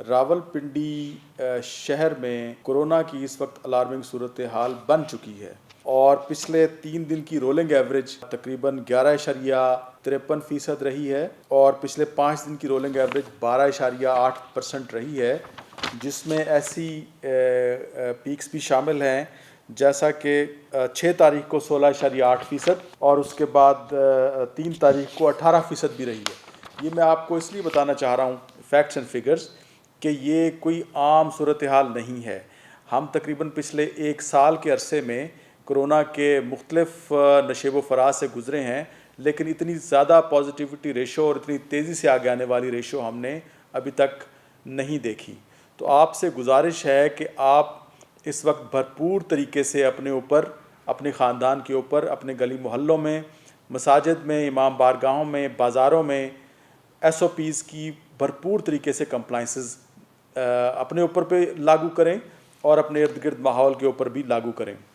راولپنڈی شہر میں کورونا کی اس وقت الارمنگ صورتحال بن چکی ہے اور پچھلے 3 دن کی رولنگ ایوریج تقریباً 11.53% رہی ہے اور پچھلے 5 دن کی رولنگ ایوریج 12.8% رہی ہے، جس میں ایسی پیکس بھی شامل ہیں جیسا کہ 6 تاریخ کو 16.8% اور اس کے بعد 3 تاریخ کو 18% بھی رہی ہے۔ یہ میں آپ کو اس لیے بتانا چاہ رہا ہوں فیکٹس اینڈ فگرز کہ یہ کوئی عام صورتحال نہیں ہے۔ ہم تقریباً پچھلے 1 سال کے عرصے میں کرونا کے مختلف نشیب و فراز سے گزرے ہیں، لیکن اتنی زیادہ پازیٹیوٹی ریشو اور اتنی تیزی سے آگے آنے والی ریشو ہم نے ابھی تک نہیں دیکھی۔ تو آپ سے گزارش ہے کہ آپ اس وقت بھرپور طریقے سے اپنے اوپر، اپنے خاندان کے اوپر، اپنے گلی محلوں میں، مساجد میں، امام بارگاہوں میں، بازاروں میں ایس او پیز کی بھرپور طریقے سے کمپلائنسز اپنے اوپر پہ لاگو کریں اور اپنے ارد گرد ماحول کے اوپر بھی لاگو کریں۔